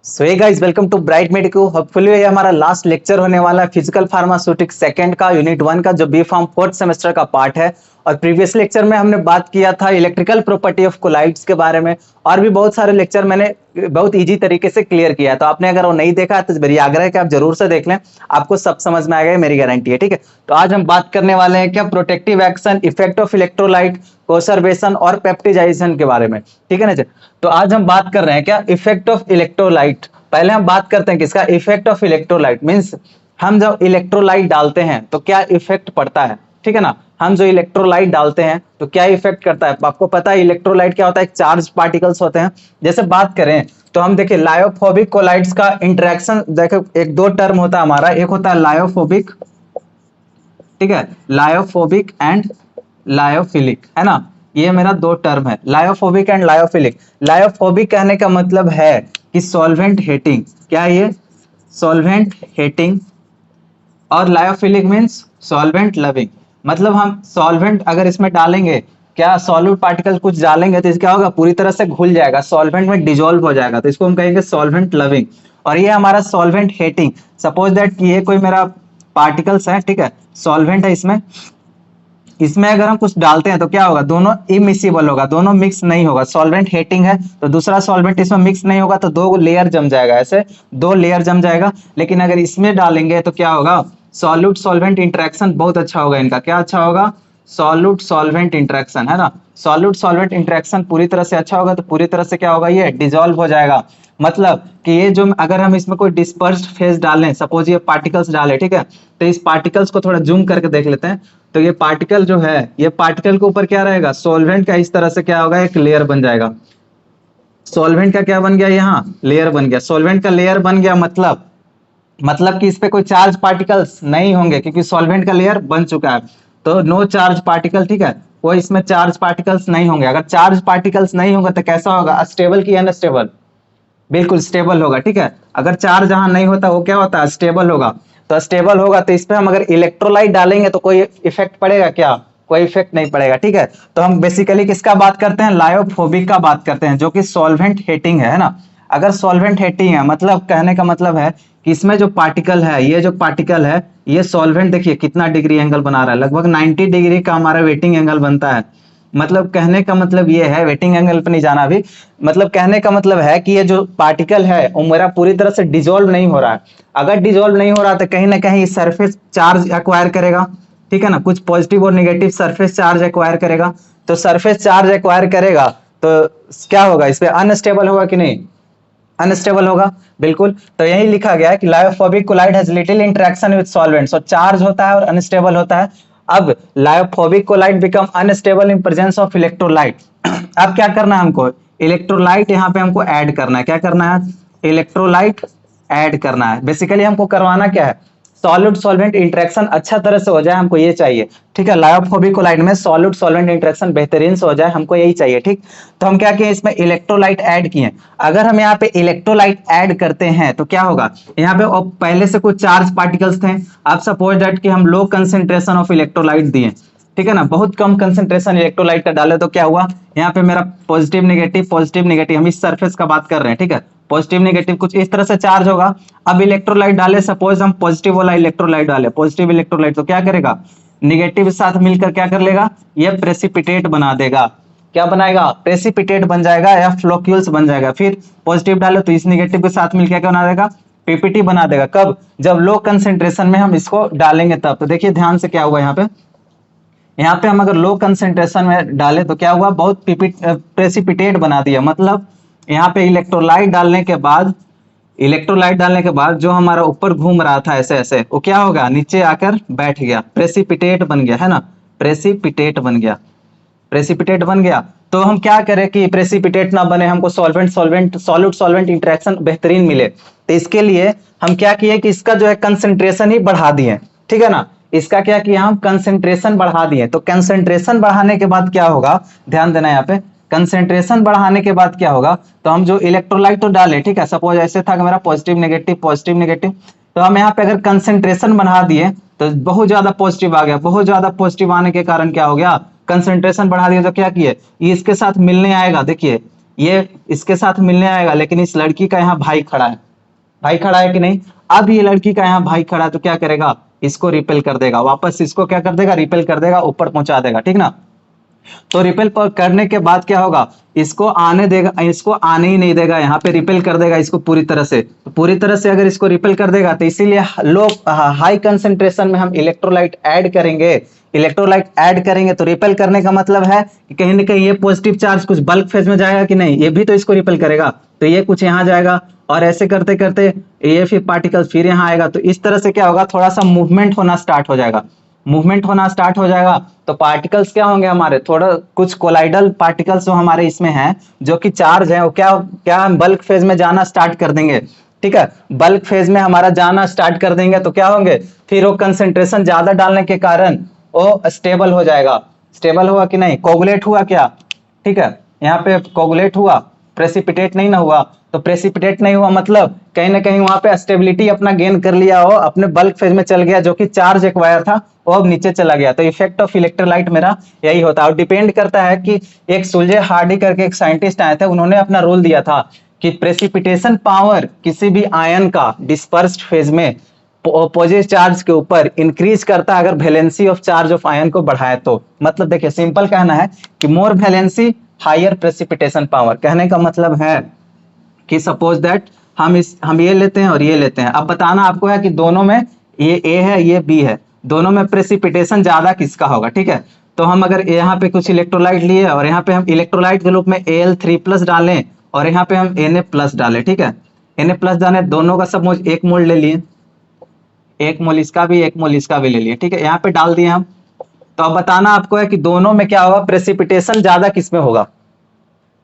So hey guys, welcome to Bright Medico. Hopefully ये हमारा last lecture होने वाला है फिजिकल फार्मास्यूटिक सेकंड का यूनिट 1 का, जो बी फार्म फोर्थ सेमेस्टर का पार्ट है। और प्रीवियस लेक्चर में हमने बात किया था इलेक्ट्रिकल प्रॉपर्टी ऑफ कोलाइड्स के बारे में, और भी बहुत सारे लेक्चर मैंने बहुत इजी तरीके से क्लियर किया है। तो आपने अगर वो नहीं देखा है तो मेरी आग्रह है कि आप जरूर से देख लें, आपको सब समझ में आएगा, मेरी गारंटी है। ठीक है, तो आज हम बात करने वाले हैं क्या protective action, effect of electrolyte, conservation और पेप्टिडाइजेशन के बारे में। ठीक है ना जी। तो आज हम बात कर रहे हैं क्या इफेक्ट ऑफ इलेक्ट्रोलाइट। पहले हम बात करते हैं किसका, इफेक्ट ऑफ इलेक्ट्रोलाइट। मींस हम जब इलेक्ट्रोलाइट डालते हैं तो क्या इफेक्ट पड़ता है। ठीक है ना, हम जो इलेक्ट्रोलाइट डालते हैं तो क्या इफेक्ट करता है। आपको पता है इलेक्ट्रोलाइट क्या होता है, एक चार्ज पार्टिकल्स होते हैं। जैसे बात करें तो हम देखिए लायोफोबिक कोलाइड्स का इंटरेक्शन, देखो एक दो टर्म होता है हमारा, एक होता है लायोफोबिक, ठीक है, लायोफोबिक एंड लायोफिलिक, है ना। ये मेरा दो टर्म है, लायोफोबिक एंड लायोफिलिक। लायोफोबिक कहने का मतलब है कि सॉल्वेंट हेटिंग, क्या ये सॉल्वेंट हेटिंग, और लायोफिलिक मींस सॉल्वेंट लविंग। मतलब हम सॉल्वेंट अगर इसमें डालेंगे, क्या सॉल्यूट पार्टिकल कुछ डालेंगे तो क्या होगा, पूरी तरह से घुल जाएगा, सॉल्वेंट में डिजोल्व हो जाएगा, तो इसको हम कहेंगे सॉल्वेंट लविंग। और ये हमारा सॉल्वेंट हेटिंग, सपोज दैट कि ये कोई मेरा पार्टिकल्स है, ठीक है, सॉल्वेंट है, इसमें इसमें अगर हम कुछ डालते हैं तो क्या होगा, दोनों इमिसिबल होगा, दोनों मिक्स नहीं होगा। सॉल्वेंट हेटिंग है तो दूसरा सॉल्वेंट इसमें मिक्स नहीं होगा, तो दो लेयर जम जाएगा, ऐसे दो लेयर जम जाएगा। लेकिन अगर इसमें डालेंगे तो क्या होगा, सॉल्यूट सॉल्वेंट इंटरेक्शन बहुत अच्छा होगा इनका। क्या अच्छा होगा, सॉल्यूट सॉल्वेंट इंटरेक्शन, है ना। सॉल्यूट सॉल्वेंट इंटरेक्शन पूरी तरह से अच्छा होगा तो पूरी तरह से क्या होगा, ये डिजोल्व हो जाएगा। मतलब कि ये जो अगर हम इसमें कोई डिस्पर्स्ड फेज डालें, सपोज ये पार्टिकल्स डालें, ठीक है, तो इस पार्टिकल्स को थोड़ा जूम करके देख लेते हैं। तो ये पार्टिकल जो है, ये पार्टिकल के ऊपर क्या रहेगा, सॉल्वेंट का इस तरह से क्या होगा, एक लेयर बन जाएगा। सॉल्वेंट का क्या बन गया, यहाँ लेयर बन गया, सॉल्वेंट का लेयर बन गया। मतलब कि इस पे कोई चार्ज पार्टिकल्स नहीं होंगे क्योंकि सॉल्वेंट का लेयर बन चुका है। तो नो चार्ज पार्टिकल, ठीक है, कोई इसमें चार्ज पार्टिकल्स नहीं होंगे। अगर चार्ज पार्टिकल्स नहीं होंगे तो कैसा होगा, स्टेबल की अनस्टेबल, बिल्कुल स्टेबल होगा। ठीक है, अगर चार्ज जहां नहीं होता वो क्या होता है, स्टेबल होगा। तो स्टेबल होगा तो इस पे हम अगर इलेक्ट्रोलाइट डालेंगे तो कोई इफेक्ट पड़ेगा क्या, कोई इफेक्ट नहीं पड़ेगा। ठीक है, तो हम बेसिकली किसका बात करते हैं, लायोफोबिक का बात करते हैं, जो कि सॉल्वेंट हेटिंग है ना। अगर सॉल्वेंट हेटिंग है, मतलब कहने का मतलब है कि इसमें जो पार्टिकल है, ये जो पार्टिकल है, ये सॉल्वेंट, देखिए कितना डिग्री एंगल बना रहा है, लगभग 90 डिग्री का हमारा वेटिंग एंगल बनता है। मतलब कहने का मतलब ये है, वेटिंग एंगल पे नहीं जाना अभी, मतलब कहने का मतलब है कि ये जो पार्टिकल है वो मेरा पूरी तरह से डिजोल्व नहीं हो रहा है। अगर डिजोल्व नहीं हो रहा तो कहीं ना कहीं सरफेस चार्ज एक्वायर करेगा, ठीक है ना, कुछ पॉजिटिव और नेगेटिव सरफेस चार्ज एक्वायर करेगा। तो सरफेस चार्ज एक्वायर करेगा तो क्या होगा, इस पे अनस्टेबल होगा कि नहीं, अनस्टेबल होगा, बिल्कुल। तो यही लिखा गया है कि lyophobic colloid has little interaction with solvents, और चार्ज होता है और अनस्टेबल होता है। अब lyophobic colloid become unstable in presence of electrolyte. अब क्या करना है हमको, इलेक्ट्रोलाइट यहाँ पे हमको ऐड करना है। क्या करना है, इलेक्ट्रोलाइट ऐड करना है। बेसिकली हमको करवाना क्या है, सॉल्यूट सॉल्वेंट इंटरेक्शन अच्छा तरह से हो जाए, हमको ये चाहिए। ठीक है, लायोफोबिक कोलाइड में सॉल्यूट सॉल्वेंट इंटरेक्शन बेहतरीन से हो जाए, हमको यही चाहिए। ठीक, तो हम क्या किए, इसमें इलेक्ट्रोलाइट ऐड किए। अगर हम यहाँ पे इलेक्ट्रोलाइट ऐड करते हैं तो क्या होगा, यहाँ पे पहले से कुछ चार्ज पार्टिकल्स थे। अब सपोज दैट कि हम लो कंसेंट्रेशन ऑफ इलेक्ट्रोलाइट दिए, ठीक है ना, बहुत कम कंसेंट्रेशन इलेक्ट्रोलाइट का डाले, तो क्या हुआ, यहाँ पे मेरा पॉजिटिव नेगेटिव, हम इस सरफेस का बात कर रहे हैं, ठीक है, पॉजिटिव नेगेटिव कुछ इस तरह से चार्ज होगा। अब इलेक्ट्रोलाइट डाले, सपोज हम पॉजिटिव वाला इलेक्ट्रोलाइट डाले, पॉजिटिव इलेक्ट्रोलाइट, तो क्या करेगा, निगेटिव के साथ मिलकर क्या कर लेगा, ये प्रेसिपिटेट बना देगा। क्या बनाएगा, प्रेसिपिटेट बन जाएगा या फ्लोक्यूल्स बन जाएगा। फिर पॉजिटिव डाले तो इस निगेटिव के साथ मिलकर क्या बना देगा, पीपीटी बना देगा। कब, जब लो कंसेंट्रेशन में हम इसको डालेंगे तब। तो देखिए ध्यान से क्या हुआ, यहाँ पे हम अगर लो कंसेंट्रेशन में डाले तो क्या हुआ, बहुत प्रेसिपिटेट बना दिया। मतलब यहाँ पे इलेक्ट्रोलाइट डालने के बाद जो हमारा ऊपर घूम रहा था ऐसे ऐसे, वो क्या होगा, नीचे आकर बैठ गया, प्रेसिपिटेट बन गया, है ना, प्रेसिपिटेट बन गया। तो हम क्या करें कि प्रेसिपिटेट ना बने, हमको सॉल्यूट सॉल्वेंट इंटरेक्शन बेहतरीन मिले। तो इसके लिए हम क्या किए कि इसका जो है कंसेंट्रेशन ही बढ़ा दिए, ठीक है ना, इसका क्या किया, हम कंसेंट्रेशन बढ़ा दिए। तो कंसेंट्रेशन बढ़ाने के बाद क्या होगा, ध्यान देना यहाँ पे, कंसेंट्रेशन बढ़ाने के बाद क्या होगा, तो हम जो इलेक्ट्रोलाइट तो डाले, ठीक है, सपोज ऐसे था कि मेरा पॉजिटिव नेगेटिव, तो हम यहाँ पे अगर कंसेंट्रेशन बढ़ा दिए तो बहुत ज्यादा पॉजिटिव आ गया। बहुत ज्यादा पॉजिटिव आने के कारण क्या हो गया, कंसेंट्रेशन बढ़ा दिया तो क्या किए, ये इसके साथ मिलने आएगा। देखिए ये इसके साथ मिलने आएगा, लेकिन इस लड़की का यहाँ भाई खड़ा है, भाई खड़ा है कि नहीं। अब ये लड़की का यहाँ भाई खड़ा है तो क्या करेगा, इसको रिपेल कर देगा, वापस इसको क्या कर देगा, रिपेल कर देगा, ऊपर पहुंचा देगा, ठीक ना। तो रिपेल करने के बाद क्या होगा, इसको आने देगा, इसको आने ही नहीं देगा, यहाँ पे रिपेल कर देगा इसको पूरी तरह से। तो पूरी तरह से अगर इसको रिपेल कर देगा तो इसीलिए लो हाई कंसेंट्रेशन में हम इलेक्ट्रोलाइट ऐड करेंगे, इलेक्ट्रोलाइट ऐड करेंगे तो रिपेल करने का मतलब है कि कहीं ना कहीं ये पॉजिटिव चार्ज कुछ बल्क फेज में जाएगा कि नहीं, ये भी तो इसको रिपेल करेगा, तो ये कुछ यहाँ जाएगा और ऐसे करते करते ये फिर पार्टिकल फिर यहाँ आएगा। तो इस तरह से क्या होगा, थोड़ा सा मूवमेंट होना स्टार्ट हो जाएगा, मूवमेंट होना स्टार्ट हो जाएगा। तो पार्टिकल्स क्या होंगे हमारे, थोड़ा कुछ कोलाइडल पार्टिकल्स जो हमारे इसमें हैं जो कि चार्ज है, वो क्या क्या बल्क फेज में जाना स्टार्ट कर देंगे, ठीक है। बल्क फेज में हमारा जाना स्टार्ट कर देंगे तो क्या होंगे, फिर वो कंसेंट्रेशन ज्यादा डालने के कारण वो स्टेबल हो जाएगा। स्टेबल हुआ कि नहीं, कोगुलेट हुआ क्या, ठीक है, यहाँ पे कोगुलेट हुआ, प्रेसिपिटेट नहीं ना हुआ। तो प्रेसिपिटेट नहीं हुआ मतलब कहीं ना कहीं वहां पे स्टेबिलिटी अपना गेन कर लिया हो, अपने बल्क फेज में चल गया, जो कि चार्ज एक्वायर था वो अब नीचे चला गया। तो इफेक्ट ऑफ इलेक्ट्रोलाइट मेरा यही होता है। और डिपेंड करता है कि एक सुल्जे हार्डी करके एक साइंटिस्ट आए थे, उन्होंने अपना रोल दिया था कि प्रेसिपिटेशन पावर किसी भी आयन का डिस्पर्स्ड फेज में अपोजिट चार्ज के ऊपर इंक्रीज करता है अगर valency of charge of ion को बढ़ाए तो। मतलब देखिए सिंपल कहना है कि मोर वैलेंसी हायर प्रेसिपिटेशन पावर। कहने का मतलब है कि सपोज दैट हम ये लेते हैं और ये लेते हैं, अब बताना आपको है कि दोनों में ये ए है ये बी है, दोनों में प्रेसिपिटेशन ज्यादा किसका होगा, ठीक है। तो हम अगर यहाँ पे कुछ इलेक्ट्रोलाइट लिए और यहाँ पे हम इलेक्ट्रोलाइट के रूप में Al3+ डालें और यहाँ पे हम Na+ डालें, ठीक है, Na+ डालें, दोनों का सब मोल एक मोल ले लिए, एक मोल इसका भी एक मोल इसका भी ले लिए, ठीक है, यहाँ पे डाल दिए हम। तो अब बताना आपको है कि दोनों में क्या होगा, प्रेसिपिटेशन ज्यादा किसमें होगा,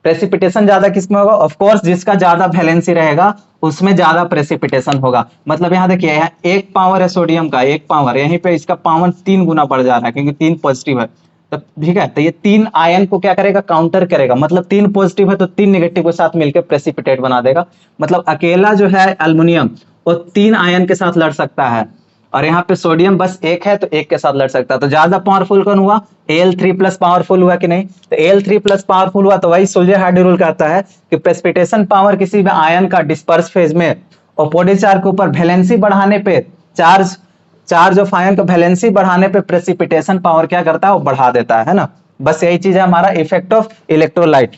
प्रेसिपिटेशन ज्यादा किसमें होगा, ऑफ कोर्स जिसका ज्यादा वैलेंसी रहेगा उसमें ज्यादा प्रेसिपिटेशन होगा। मतलब यहाँ देखिए यहाँ एक पावर है सोडियम का, एक पावर, यहीं पे इसका पावर 3 गुना बढ़ जा रहा है क्योंकि 3 पॉजिटिव है, तो ठीक है। तो ये 3 आयन को क्या करेगा, काउंटर करेगा, मतलब 3 पॉजिटिव है तो 3 नेगेटिव के साथ मिलकर प्रेसिपिटेट बना देगा। मतलब अकेला जो है एल्युमिनियम वो 3 आयन के साथ लड़ सकता है, और यहाँ पे सोडियम बस एक है तो एक के साथ लड़ सकता है। तो ज्यादा पावरफुल कौन हुआ, Al3+ पावरफुल हुआ कि नहीं। तो Al3+ पावरफुल हुआ तो वही सुल्जे हार्डी रूल कहता है कि प्रेसिपिटेशन पावर किसी भी आयन का डिस्पर्स फेज में अपोजिट चार्ज के ऊपर वैलेंसी बढ़ाने पे, चार्ज ऑफ आयन का वैलेंसी बढ़ाने पे प्रेसिपिटेशन पावर क्या करता है, वो बढ़ा देता है ना। बस यही चीज है हमारा इफेक्ट ऑफ इलेक्ट्रोलाइट।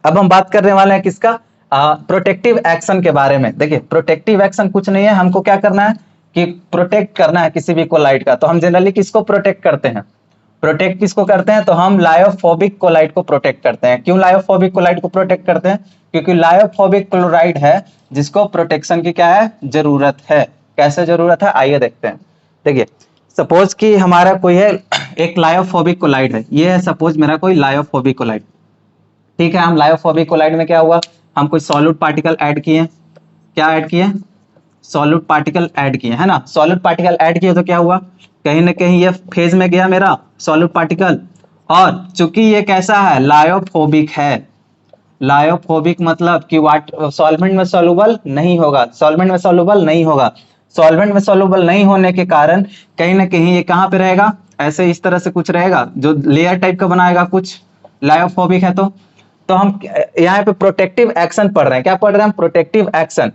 अब हम बात करने वाले हैं किसका, प्रोटेक्टिव एक्शन के बारे में। देखिए प्रोटेक्टिव एक्शन कुछ नहीं है, हमको क्या करना है कि प्रोटेक्ट करना है किसी भी कोलाइट का। तो हम जनरली किसको प्रोटेक्ट करते हैं, प्रोटेक्ट किसको करते हैं, तो हम लायोफोबिक कोलाइट को प्रोटेक्ट करते हैं। क्यों लायोफोबिक कोलाइट को प्रोटेक्ट करते हैं, क्योंकि लायोफोबिक क्लोराइड है जिसको प्रोटेक्शन की क्या है, जरूरत है। कैसे जरूरत है, आइए देखते हैं। देखिए सपोज कि हमारा कोई है एक लायोफोबिक कोलाइड है, ये है सपोज मेरा कोई लायोफोबिक कोलाइड, ठीक है। हम लायोफोबिक कोलाइड में क्या हुआ, हम कोई सॉलिड पार्टिकल ऐड किए, क्या ऐड किए, सॉलिड पार्टिकल ऐड किए, है ना। सॉलिड पार्टिकल ऐड किए तो क्या हुआ, कहीं ना कहीं ये फेज में गया मेरा सॉलिड पार्टिकल, और चूंकि ये कैसा है, लायोफोबिक है। लायोफोबिक मतलब कि सॉल्वेंट में सॉल्युबल नहीं होगा, सॉल्वेंट में सॉल्युबल नहीं होगा। सॉल्वेंट में सॉल्युबल नहीं होने के कारण कहीं ना कहीं ये कहाँ पे रहेगा, ऐसे इस तरह से कुछ रहेगा जो लेयर टाइप का बनाएगा कुछ, लायोफोबिक है। तो हम यहाँ पे प्रोटेक्टिव एक्शन पढ़ रहे हैं, क्या पढ़ रहे हैं हम, प्रोटेक्टिव एक्शन।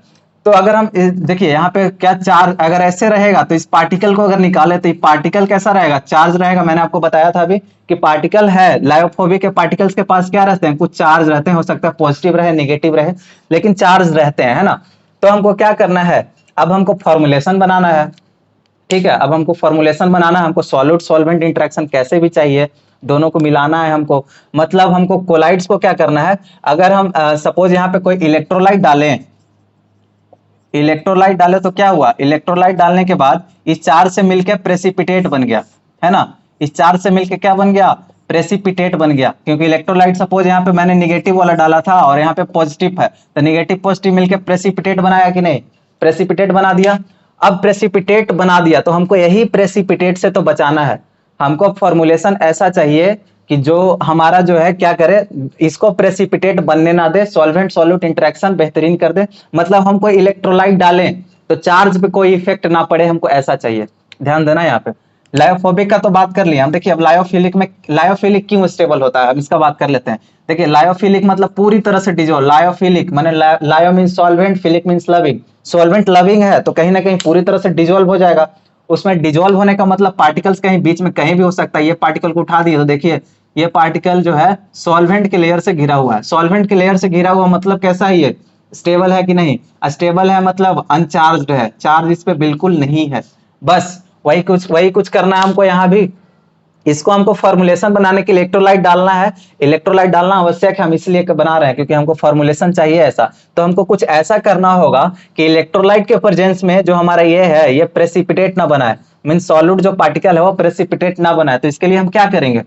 तो अगर हम देखिए यहाँ पे क्या चार्ज अगर ऐसे रहेगा तो इस पार्टिकल को अगर निकाले तो ये पार्टिकल कैसा रहेगा, चार्ज रहेगा। मैंने आपको बताया था अभी कि पार्टिकल है, लायोफोबिक के पार्टिकल्स के पास क्या रहते हैं, कुछ चार्ज रहते हैं, हो सकता है पॉजिटिव रहे नेगेटिव रहे, लेकिन चार्ज रहते हैं, है ना। तो हमको क्या करना है, अब हमको फॉर्मुलेशन बनाना है, ठीक है। अब हमको फॉर्मुलेशन बनाना है, हमको सॉलिड सॉल्वेंट इंटरेक्शन कैसे भी चाहिए, दोनों को मिलाना है हमको। मतलब हमको कोलाइड्स को क्या करना है, अगर हम सपोज यहाँ पे कोई इलेक्ट्रोलाइट डालें, इलेक्ट्रोलाइट डाले तो क्या हुआ, इलेक्ट्रोलाइट डालने के बाद इस चार्ज से मिलकर प्रेसिपिटेट बन गया, है ना। इस चार्ज से मिलकर क्या बन गया, प्रेसिपिटेट बन गया, क्योंकि इलेक्ट्रोलाइट सपोज यहाँ पे मैंने निगेटिव वाला डाला था और यहाँ पे पॉजिटिव है, तो निगेटिव पॉजिटिव मिलकर प्रेसिपिटेट बनाया कि नहीं, प्रेसिपिटेट बना दिया। अब प्रेसिपिटेट बना दिया तो हमको यही प्रेसिपिटेट से तो बचाना है, हमको फॉर्मुलेशन ऐसा चाहिए कि जो हमारा जो है क्या करे, इसको प्रेसिपिटेट बनने ना दे, सॉल्वेंट सॉल्यूट इंटरेक्शन बेहतरीन कर दे। मतलब हम कोई इलेक्ट्रोलाइट डालें तो चार्ज पे कोई इफेक्ट ना पड़े, हमको ऐसा चाहिए, ध्यान देना यहाँ पे। लायोफोबिक का तो बात कर लिया हम। देखिए अब लायोफिलिक में, लायोफिलिक क्यों स्टेबल होता है, अब इसका बात कर लेते हैं। देखिए लायोफिलिक मतलब पूरी तरह से डिजोल्व, लायोफिलिक माने लायो means solvent, philic means loving. Solvent loving है तो कहीं ना कहीं पूरी तरह से डिजोल्व हो जाएगा। उसमें डिजोल्व होने का मतलब पार्टिकल्स कहीं बीच में कहीं भी हो सकता है। ये पार्टिकल को उठा दिए तो देखिए ये पार्टिकल जो है सॉल्वेंट के लेयर से घिरा हुआ है। सॉल्वेंट के लेयर से घिरा हुआ मतलब कैसा है, ये स्टेबल है कि नहीं, स्टेबल है मतलब अनचार्ज्ड है, चार्ज इस पे बिल्कुल नहीं है। बस वही कुछ करना है हमको यहाँ भी। इसको हमको फॉर्मुलेशन बनाने के लिए इलेक्ट्रोलाइट डालना है। इलेक्ट्रोलाइट डालना आवश्यक है, हम इसलिए बना रहे हैं क्योंकि हमको फॉर्मुलेशन चाहिए ऐसा। तो हमको कुछ ऐसा करना होगा कि इलेक्ट्रोलाइट के प्रेजेंस में जो हमारा ये है ये प्रेसिपिटेट ना बनाए, मीन सॉलिड जो पार्टिकल है वो प्रेसिपिटेट ना बनाए। तो इसके लिए हम क्या करेंगे,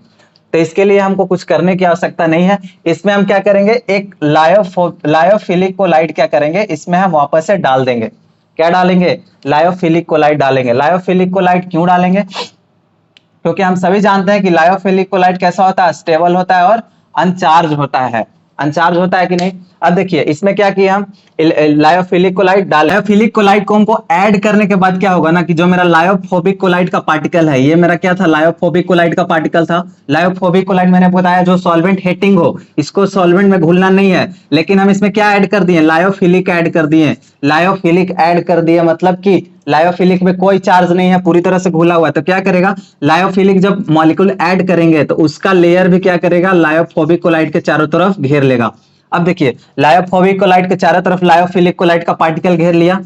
तो इसके लिए हमको कुछ करने की आवश्यकता नहीं है। इसमें हम क्या करेंगे, एक लायोफिलिक कोलाइड क्या करेंगे, इसमें हम वापस से डाल देंगे। क्या डालेंगे, लायोफिलिक कोलाइड डालेंगे। लायोफिलिक कोलाइड क्यों डालेंगे, क्योंकि हम सभी जानते हैं कि लायोफिलिक कोलाइड कैसा होता है, स्टेबल होता है और अनचार्ज होता है। अनचार्ज होता है कि नहीं। अब देखिए इसमें क्या किया हम, लायोफिलिक कोलाइड डाल, लायोफिलिक कोलाइड को हमको ऐड करने के बाद क्या होगा ना कि जो मेरा लायोफोबिक कोलाइड का पार्टिकल है, ये मेरा क्या था, लायोफोबिक कोलाइड का पार्टिकल था। लायोफोबिक कोलाइड मैंने बताया जो सॉल्वेंट हेटिंग हो, इसको सॉल्वेंट में घुलना नहीं है, लेकिन हम इसमें क्या ऐड कर दिए, लायोफिलिक ऐड कर दिए। लायोफिलिक ऐड कर दिए मतलब कि लायोफिलिक में कोई चार्ज नहीं है, पूरी तरह से घुला हुआ है। तो क्या करेगा, लायोफिलिक जब मॉलिक्यूल ऐड करेंगे तो उसका लेयर भी क्या करेगा, लायोफोबिक कोलाइड के चारों तरफ घेर लेगा। अब देखिए लायोफोबिक कोलाइड के चारों तरफ लायोफिलिक कोलाइड का पार्टिकल घेर लिया,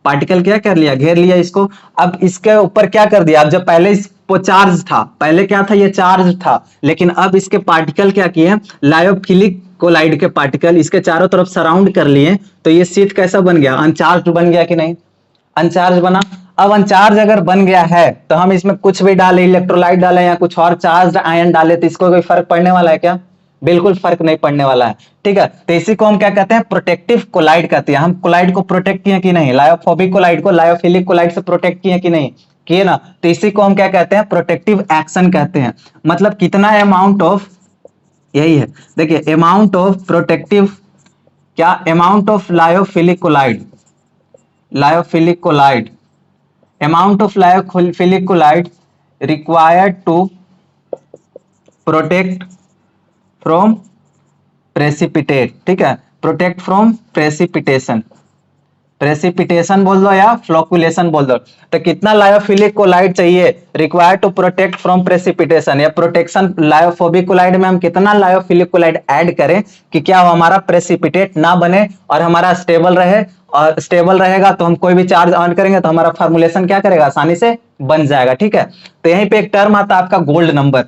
पार्टिकल क्या कर लिया, घेर लिया इसको। अब इसके ऊपर क्या कर दिया, अब जब पहले इसको चार्ज था, पहले क्या था, ये चार्ज था, लेकिन अब इसके पार्टिकल क्या किए, लायोफिलिक कोलाइड के पार्टिकल इसके चारों तरफ सराउंड कर लिए। तो ये शीट कैसा बन गया, अनचार्ज बन गया कि नहीं, अनचार्ज बना। अब अनचार्ज अगर बन गया है तो हम इसमें कुछ भी डाले, इलेक्ट्रोलाइट डाले या कुछ और चार्ज आयन डाले, तो इसको कोई फर्क पड़ने वाला है क्या, बिल्कुल फर्क नहीं पड़ने वाला है। ठीक है, तो इसी को हम क्या कहते हैं, प्रोटेक्टिव कोलाइड कहते हैं। हम कोलाइड को प्रोटेक्ट किए कि नहीं, लायोफोबिक कोलाइड को लायोफिलिक कोलाइड से प्रोटेक्ट किए कि नहीं, किए ना। तो इसी को हम क्या कहते हैं, प्रोटेक्टिव एक्शन कहते हैं। मतलब कितना अमाउंट ऑफ, यही है देखिए, अमाउंट ऑफ प्रोटेक्टिव, क्या amount of lyophilic colloid, lyophilic colloid, amount of lyophilic collide required to protect from precipitate। ठीक है, protect from precipitation, प्रेसिपिटेशन बोल दो या फ्लोकुलेशन बोल दो। तो कितना लायोफिलिक कोलाइड चाहिए, required to protect from precipitation या प्रोटेक्शन, लायोफोबिक कोलाइड में हम कितना लायोफिलिक कोलाइड ऐड करें कि क्या वो हमारा प्रेसिपिटेट ना बने और हमारा स्टेबल रहे। और स्टेबल रहेगा तो हम कोई भी चार्ज ऑन करेंगे तो हमारा फॉर्मुलेशन क्या करेगा, आसानी से बन जाएगा। ठीक है, तो यहीं पे एक टर्म आता है आपका gold number,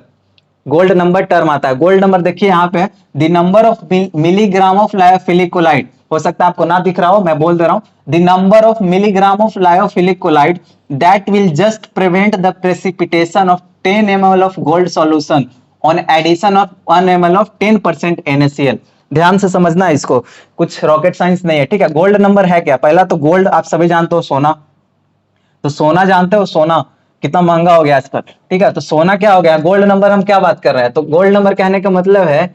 gold number term आता है। गोल्ड नंबर देखिए यहाँ पे, the number of milligram of lyophilic colloid, हो सकता है आपको ना दिख रहा हो, मैं बोल दे रहा हूं, the number of milligram of lyophilic colloid that will just prevent the precipitation of 10 ml of gold solution on addition of 1 ml of 10% NaCl। ध्यान से समझना है इसको, कुछ रॉकेट साइंस नहीं है। ठीक है, गोल्ड नंबर है क्या, पहला तो गोल्ड आप सभी जानते हो, सोना, तो सोना जानते हो, सोना कितना महंगा हो गया आज कल। ठीक है, तो सोना क्या हो गया, गोल्ड नंबर हम क्या बात कर रहे हैं। तो गोल्ड नंबर कहने का मतलब है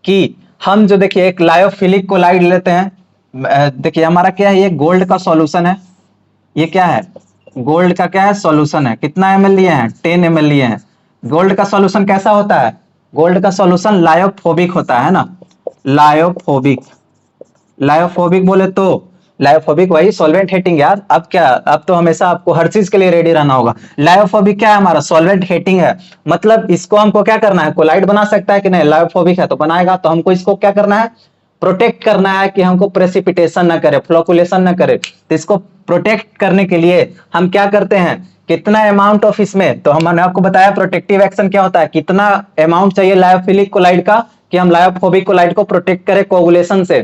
कि हम जो देखिए एक लायोफिलिक कोलाइड लेते हैं, देखिए हमारा क्या है, ये गोल्ड का सॉल्यूशन है, ये क्या है, गोल्ड का क्या है, सॉल्यूशन है। कितना ml लिए हैं, 10 ml लिए हैं। गोल्ड का सॉल्यूशन कैसा होता है, गोल्ड का सॉल्यूशन लायोफोबिक होता है ना, लायोफोबिक, लायोफोबिक बोले तो लायोफोबिक वही सॉल्वेंट हेटिंग यार। अब क्या, अब तो हमेशा आपको हर चीज के लिए रेडी रहना होगा। लायोफोबिक क्या है हमारा, सॉल्वेंट हेटिंग है। मतलब इसको हमको क्या करना है, कोलाइड बना सकता है कि नहीं, लायोफोबिक है तो बनाएगा। तो हमको इसको क्या करना है, प्रोटेक्ट करना है कि हमको प्रेसिपिटेशन ना करे, फ्लोकुलेशन ना करे। तो इसको प्रोटेक्ट करने के लिए हम क्या करते हैं, कितना अमाउंट ऑफ इसमें, तो हमने आपको बताया प्रोटेक्टिव एक्शन क्या होता है, कितना अमाउंट चाहिए लायोफिलिक कोलाइड का कि हम लायोफोबिक कोलाइड को प्रोटेक्ट करें कोगुलेशन से।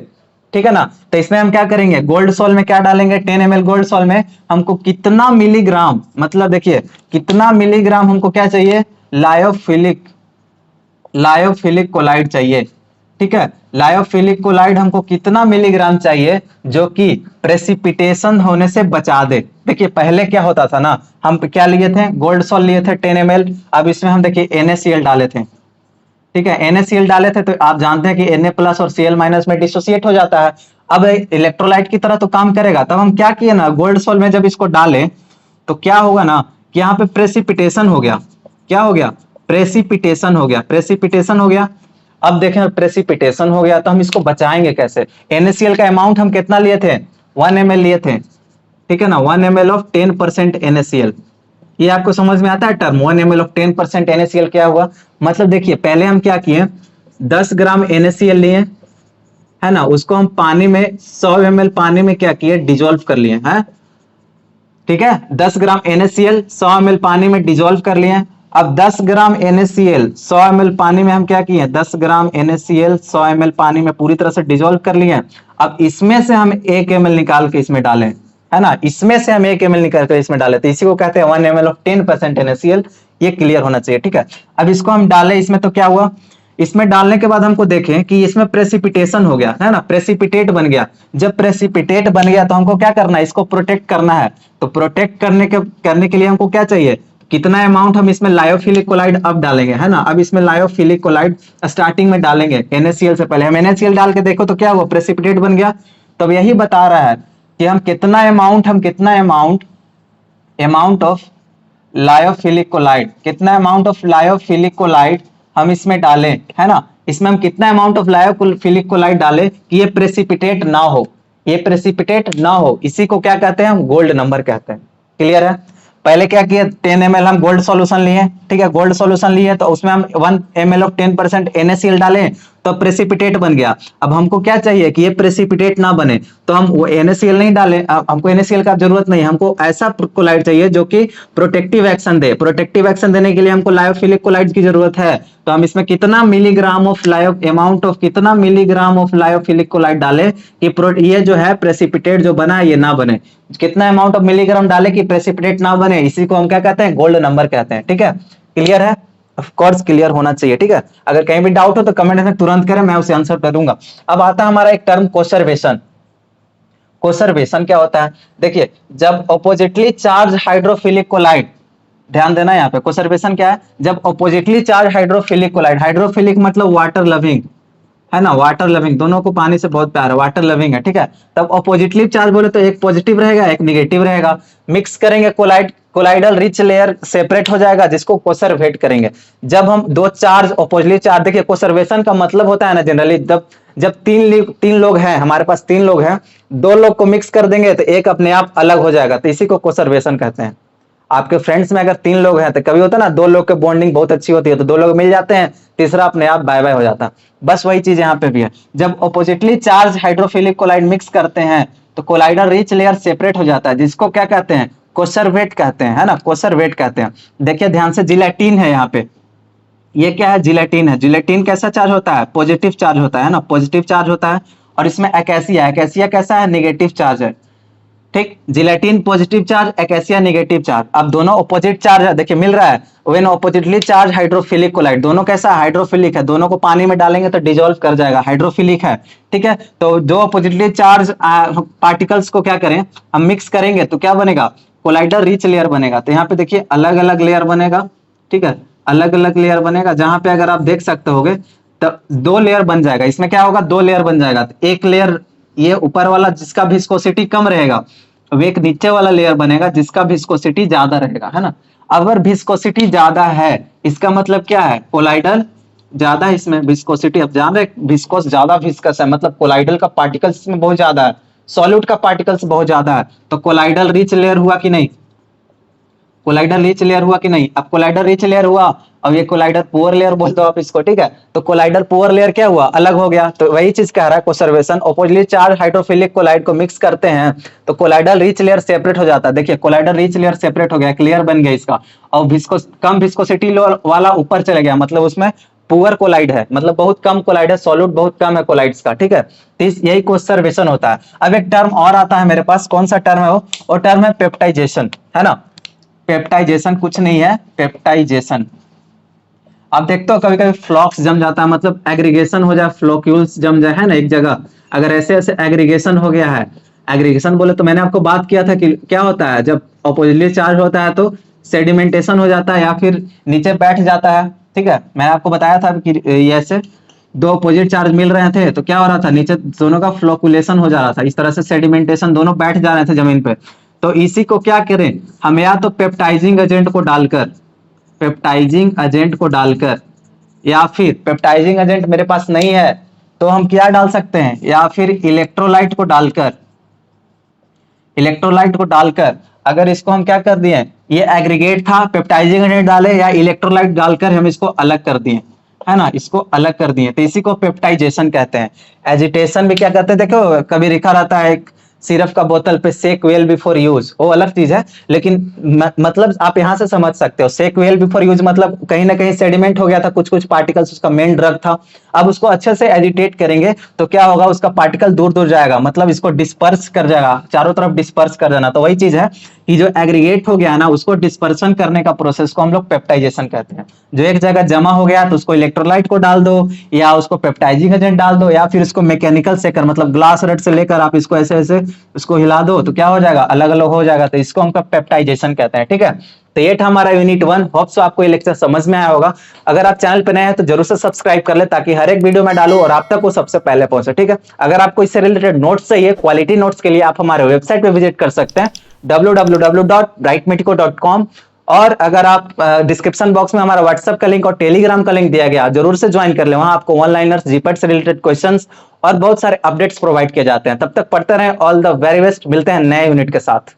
ठीक है ना, तो इसमें हम क्या करेंगे, गोल्ड सॉल में क्या डालेंगे, 10 ml गोल्ड सॉल में हमको कितना मिलीग्राम, मतलब देखिए कितना मिलीग्राम हमको क्या चाहिए, लायोफिलिक, लायोफिलिक कोलाइड चाहिए। ठीक है, लायोफिलिक कोलाइड हमको कितना मिलीग्राम चाहिए जो कि प्रेसिपिटेशन होने से बचा दे। देखिए पहले क्या होता था ना, हम क्या लिए थे, गोल्ड सॉल लिए थे 10 ml, अब इसमें हम देखिए NaCl डाले थे। ठीक है, NaCl डाले थे तो आप जानते हैं कि Na प्लस और Cl माइनस में डिसोसिएट हो जाता है। अब इलेक्ट्रोलाइट की तरह तो काम करेगा। तब हम क्या किए ना, गोल्ड सॉल में जब इसको डालें तो क्या होगा ना कि यहाँ पे प्रेसिपिटेशन हो गया। क्या हो गया? प्रेसिपिटेशन हो गया। प्रेसिपिटेशन हो गया। अब देखें प्रेसिपिटेशन हो गया तो हम इसको बचाएंगे कैसे? NaCl का अमाउंट हम कितना लिए थे? 1 ml लिए थे, ठीक है ना। 1 ml ऑफ 10% NaCl, ये आपको समझ में आता है टर्म? 1 ml ऑफ 10% NaCl क्या हुआ? मतलब देखिए पहले हम क्या किए, 10 ग्राम NaCl लिए, है ना, उसको हम पानी में 100 ml पानी में क्या किए? डिजोल्व कर लिए हैं, ठीक है। 10 ग्राम NaCl 100 ml पानी में डिजोल्व कर लिए। अब 10 ग्राम NaCl 100 ml पानी में हम क्या किए? 10 ग्राम NaCl 100 ml पानी में पूरी तरह से डिजोल्व कर लिए। अब इसमें से हम 1 ml निकाल के इसमें डालें, है ना, इसमें से हम 1 ml निकाल कर इसमें डालें, तो इसी को कहते हैं 1 ml ऑफ 10% NaCl। ये क्लियर होना चाहिए, ठीक है। अब इसको हम डालें इसमें, तो क्या हुआ? इसमें डालने के बाद हमको देखें कि इसमें प्रेसिपिटेशन हो गया, है ना, प्रेसिपिटेट बन गया। जब प्रेसिपिटेट बन गया तो हमको क्या करना है? इसको प्रोटेक्ट करना है। तो प्रोटेक्ट करने के लिए हमको क्या चाहिए? कितना अमाउंट हम इसमें लायोफिलिक कोलाइड अब डालेंगे, है ना। अब इसमें लायोफिलिक कोलाइड स्टार्टिंग में डालेंगे NaCl से पहले। हम NaCl डाल के देखो तो क्या हुआ? प्रेसिपिटेट बन गया। तो यही बता रहा है कि हम कितना अमाउंट ऑफ लायोफिलिक कोलाइड, कितना अमाउंट ऑफ लायोफिलिक कोलाइड हम इसमें डालें, है ना। इसमें हम कितना अमाउंट ऑफ लायोफिलिक कोलाइड डालें कि ये प्रेसिपिटेट ना हो, ये प्रेसिपिटेट ना हो। इसी को क्या कहते हैं? हम गोल्ड नंबर कहते हैं। क्लियर है? पहले क्या किया? 10 ml हम गोल्ड सॉल्यूशन लिए, ठीक है। गोल्ड सॉल्यूशन लिए तो उसमें हम 1 ml ऑफ 10% NaCl डालें तो प्रेसिपिटेट बन गया। अब हमको क्या चाहिए कि ये प्रेसिपिटेट ना बने, तो हम वो NaCl नहीं डालें। हमको NaCl का जरूरत नहीं, हमको ऐसा कोलाइड चाहिए जो कि प्रोटेक्टिव एक्शन दे। प्रोटेक्टिव एक्शन देने के लिए हमको लायोफिलिक कोलाइड की जरूरत है। तो हम इसमें कितना मिलीग्राम ऑफ कितना मिलीग्राम ऑफ लायोफिलिक कोलाइड डाले कि ये जो है प्रेसिपिटेट जो बना ये ना बने। कितना अमाउंट ऑफ मिलीग्राम डाले कि प्रेसिपिटेट ना बने, इसी को हम क्या कहते हैं? गोल्ड नंबर कहते हैं, ठीक है। क्लियर है? ऑफ कोर्स क्लियर होना चाहिए, ठीक है। अगर कहीं भी डाउट हो तो कमेंट में तुरंत करें, मैं उसे आंसर करूंगा। अब आता है हमारा एक टर्म कोसर्वेशन। कोसर्वेशन क्या होता है? देखिए जब अपोजिटली चार्ज हाइड्रोफिलिक कोलाइड, ध्यान देना यहाँ पे, कोसर्वेशन क्या है? जब oppositely charge hydrophilic colloid, hydrophilic मतलब वाटर लविंग, है ना, वाटर लविंग, दोनों को पानी से बहुत प्यार है, वाटर लविंग है, ठीक है। तब अपोजिटली चार्ज बोले तो एक पॉजिटिव रहेगा एक निगेटिव रहेगा। मिक्स करेंगे कोलाइडल रिच लेयर सेपरेट हो जाएगा, जिसको कोसर्वेट करेंगे। जब हम दो चार्ज अपोजिटली चार्ज, देखिए कोसर्वेशन का मतलब होता है ना जनरली, जब तीन लोग हैं, हमारे पास 3 लोग हैं, 2 लोग को मिक्स कर देंगे तो एक अपने आप अलग हो जाएगा, तो इसी को कोसर्वेशन कहते हैं। आपके फ्रेंड्स में अगर 3 लोग हैं तो कभी होता है ना 2 लोग की बॉन्डिंग बहुत अच्छी होती है तो 2 लोग मिल जाते हैं, तीसरा अपने आप बाय बाय हो जाता है। बस वही चीज यहाँ पे भी है। जब oppositely charge hydrophilic colloid mix करते हैं तो कोलाइडल रिच लेयर सेपरेट हो जाता है, जिसको क्या कहते हैं? कोसर्वेट कहते हैं, है ना, कोसर्वेट कहते हैं। देखिए ध्यान से, जिलेटिन है यहाँ पे, ये क्या है? जिलेटिन है। जिलेटिन कैसा चार्ज होता है? पॉजिटिव चार्ज होता है ना, पॉजिटिव चार्ज होता है। और इसमें अकेसिया, अकेसिया कैसा है? नेगेटिव चार्ज है, ठीक। Gelatin positive charge, acacia negative charge. अब दोनों ऑपोजिट चार्ज है, देखिए मिल रहा है। When oppositely charge hydrophilic colloid, दोनों कैसा? हाइड्रोफिलिक है, दोनों को पानी में डालेंगे तो डिसॉल्व कर जाएगा, हाइड्रोफिलिक है, ठीक है। तो जो ऑपोजिटली चार्ज पार्टिकल्स को क्या करें? हम मिक्स करेंगे तो क्या बनेगा? कोलाइडल रिच लेयर बनेगा। तो यहाँ पे देखिए अलग अलग लेयर बनेगा, ठीक है, अलग अलग लेयर बनेगा, जहां पे अगर आप देख सकते होगे तो 2 लेयर बन जाएगा। इसमें क्या होगा? 2 लेयर बन जाएगा। तो एक लेयर ये ऊपर वाला जिसका विस्कोसिटी कम रहेगा, अब एक नीचे वाला लेयर बनेगा जिसका विस्कोसिटी ज्यादा रहेगा, है ना। अगर विस्कोसिटी ज्यादा है इसका मतलब क्या है? कोलाइडल ज्यादा है इसमें विस्कोसिटी। अब जान रहे विस्कोस ज्यादा विस्कस है, मतलब कोलाइडल का पार्टिकल्स इसमें बहुत ज्यादा है, सॉल्यूट का पार्टिकल्स बहुत ज्यादा है। तो कोलाइडल रिच लेयर हुआ कि नहीं? कोलाइडल रिच लेयर हुआ कि नहीं? अब कोलाइडल रिच लेयर हुआ, अब ये कोलाइडल पुअर लेयर बोल दो आप इसको, ठीक है। तो कोलाइडल पुअर लेयर क्या हुआ? अलग हो गया। तो वही चीज कह रहा है कोसर्वेशन, ऑपोजिटली चार्ज हाइड्रोफिलिक कोलाइड को मिक्स करते हैं तो कोलाइडल रिच लेयर सेपरेट हो जाता है। देखिए कोलाइडल रिच लेयर सेपरेट हो गया, क्लियर बन गया इसका। और कम विस्कोसिटी वाला ऊपर चले गया, मतलब उसमें पुअर कोलाइड है, मतलब बहुत कम कोलाइड है, सॉल्यूट बहुत कम है कोलाइड्स का, ठीक है। तो यही कोसर्वेशन होता है। अब एक टर्म और आता है मेरे पास, कौन सा टर्म है वो टर्म है पेप्टाइजेशन, है ना। पेप्टाइजेशन कुछ नहीं है, पेप्टाइजेशन आप देखते हो कभी कभी फ्लॉक्स जम जाता है, मतलब एग्रीगेशन हो जाए, फ्लोक्यूल्स जम जाए, है ना, एक जगह। अगर ऐसे ऐसे एग्रीगेशन हो गया है, एग्रीगेशन बोले तो मैंने आपको बात किया था कि क्या होता है जब अपोजिटली चार्ज होता है तो सेडिमेंटेशन हो जाता है या फिर नीचे बैठ जाता है, ठीक है। मैंने आपको बताया था कि ऐसे 2 अपोजिट चार्ज मिल रहे थे तो क्या हो रहा था? नीचे दोनों का फ्लोकुलेशन हो जा रहा था, इस तरह से सेडिमेंटेशन, दोनों बैठ जा रहे थे जमीन पे। तो इसी को क्या करें हम, या तो पेप्टाइजिंग एजेंट को डालकर, पेप्टाइजिंग एजेंट को डालकर, या फिर पेप्टाइजिंग एजेंट मेरे पास नहीं है तो हम क्या डाल सकते हैं, या फिर इलेक्ट्रोलाइट को डालकर, इलेक्ट्रोलाइट को डालकर अगर इसको हम क्या कर दिए, ये एग्रीगेट था, पेप्टाइजिंग एजेंट डाले या इलेक्ट्रोलाइट डालकर हम इसको अलग कर दिए, है ना, इसको अलग कर दिए, तो इसी को पेप्टाइजेशन कहते हैं। एजिटेशन भी क्या कहते हैं, देखो कभी लिखा रहता है एक सिरप का बोतल पे सेक वेल बिफोर यूज, वो अलग चीज है, लेकिन मतलब आप यहां से समझ सकते हो सेक वेल बिफोर यूज मतलब कहीं ना कहीं सेडिमेंट हो गया था, कुछ कुछ पार्टिकल्स, उसका मेन ड्रग था, अब उसको अच्छे से एजिटेट करेंगे तो क्या होगा, उसका पार्टिकल दूर दूर जाएगा, मतलब इसको डिस्पर्स कर जाएगा, चारों तरफ डिस्पर्स कर देना। तो वही चीज है कि जो एग्रीगेट हो गया ना उसको डिस्पर्सन करने का प्रोसेस को हम लोग पेप्टाइजेशन कहते हैं। जो एक जगह जमा हो गया तो उसको इलेक्ट्रोलाइट को डाल दो या उसको पेप्टाइजिंग एजेंट डाल दो, या फिर इसको मैकेनिकल सेकर मतलब ग्लास रड से लेकर आप इसको ऐसे ऐसे इसको हिला दो तो क्या हो जाएगा, अलग अलग हो जाएगा, तो इसको हम पेप्टाइजेशन कहते हैं। ठीक है, तो ये था हमारा यूनिट 1। होप सो आपको ये लेक्चर समझ में आया होगा। अगर आप चैनल पे नए हैं तो जरूर से सब्सक्राइब कर ले ताकि हर एक वीडियो में डालूं और आप तक वो सबसे पहले पहुंचे। ठीक है, अगर आपको इससे रिलेटेड नोट्स चाहिए, क्वालिटी नोट्स के लिए आप हमारे वेबसाइट पे विजिट कर सकते हैं www.brightmetico.com। और अगर आप डिस्क्रिप्शन बॉक्स में हमारा व्हाट्सएप का लिंक और टेलीग्राम का लिंक दिया गया, जरूर से ज्वाइन कर ले, वहां आपको वन लाइनर्स, जीपीटी से रिलेटेड क्वेश्चंस और बहुत सारे अपडेट्स प्रोवाइड किए जाते हैं। तब तक पढ़ते रहें, ऑल द वेरी बेस्ट, मिलते हैं नए यूनिट के साथ।